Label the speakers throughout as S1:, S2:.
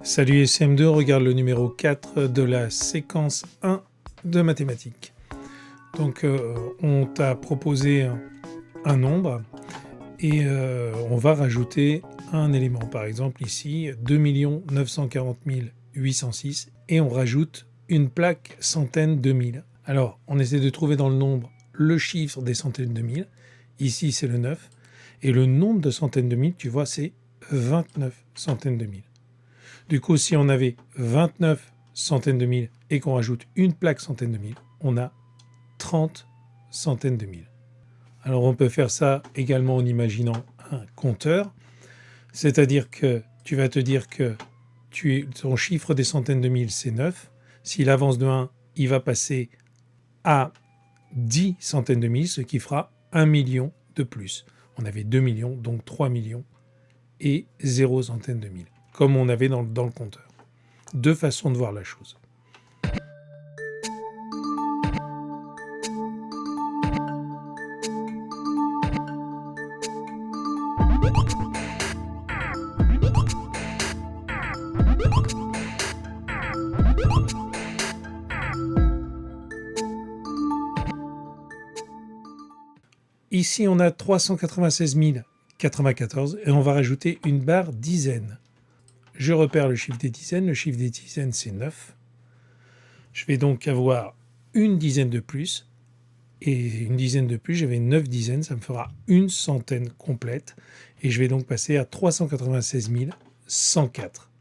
S1: Salut SM2, on regarde le numéro 4 de la séquence 1 de mathématiques. Donc on t'a proposé un nombre et on va rajouter un élément. Par exemple ici 2 940 806 et on rajoute une plaque centaine de mille. Alors on essaie de trouver dans le nombre le chiffre des centaines de mille. Ici c'est le 9 et le nombre de centaines de mille, tu vois, c'est 29 centaines de mille. Du coup, si on avait 29 centaines de mille et qu'on rajoute une plaque centaine de mille, on a 30 centaines de mille. Alors on peut faire ça également en imaginant un compteur, c'est-à-dire que tu vas te dire que ton chiffre des centaines de mille, c'est 9. S'il avance de 1, il va passer à 10 centaines de mille, ce qui fera 1 million de plus. On avait 2 millions, donc 3 millions et 0 centaines de mille, comme on avait dans le compteur. Deux façons de voir la chose. Ici, on a 396 094 et on va rajouter une barre dizaine. Je repère le chiffre des dizaines. Le chiffre des dizaines, c'est 9. Je vais donc avoir une dizaine de plus. Et une dizaine de plus, j'avais 9 dizaines. Ça me fera une centaine complète. Et je vais donc passer à 396 104.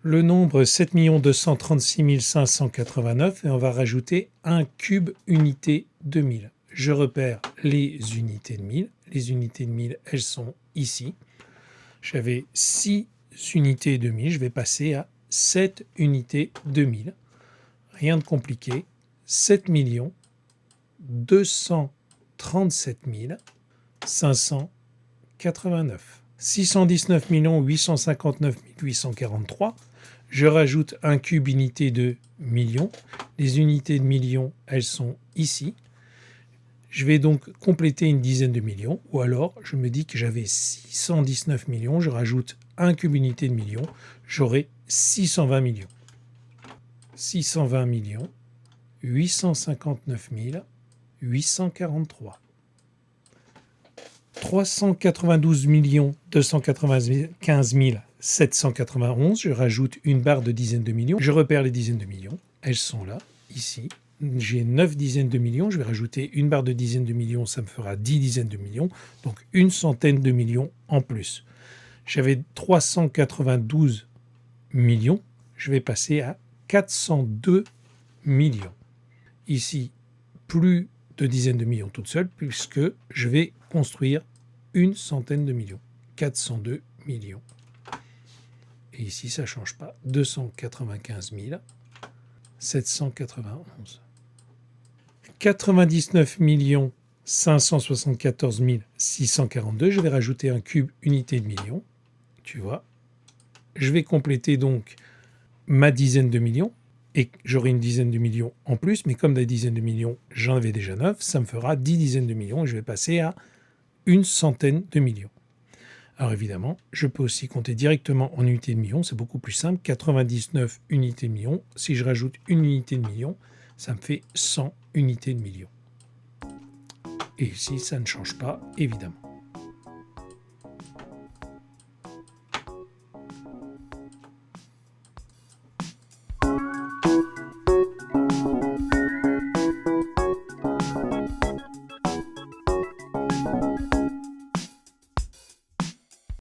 S1: Le nombre 7 236 589 et on va rajouter un cube unité de 1000. Je repère les unités de 1000. Les unités de 1000, elles sont ici. J'avais 6 unités de 1000, je vais passer à 7 unités de 1000. Rien de compliqué. 7 237 589. 619 859 843. Je rajoute un cube unité de million. Les unités de millions, elles sont ici. Je vais donc compléter une dizaine de millions, ou alors je me dis que j'avais 619 millions, je rajoute un cube unité de million, j'aurai 620 millions. 620 millions, 859 843. 392 295 791, je rajoute une barre de dizaines de millions, je repère les dizaines de millions, elles sont là, ici. J'ai 9 dizaines de millions, je vais rajouter une barre de dizaines de millions, ça me fera 10 dizaines de millions, donc une centaine de millions en plus. J'avais 392 millions, je vais passer à 402 millions. Ici, plus de dizaines de millions toutes seules, puisque je vais construire une centaine de millions. 402 millions. Et ici, ça ne change pas. 295 791. 99 574 642, je vais rajouter un cube unité de million, tu vois. Je vais compléter donc ma dizaine de millions, et j'aurai une dizaine de millions en plus, mais comme des dizaines de millions, j'en avais déjà 9, ça me fera 10 dizaines de millions, et je vais passer à une centaine de millions. Alors évidemment, je peux aussi compter directement en unités de millions, c'est beaucoup plus simple, 99 unités de millions, si je rajoute une unité de million, ça me fait 100 unités de millions. Et ici, ça ne change pas, évidemment.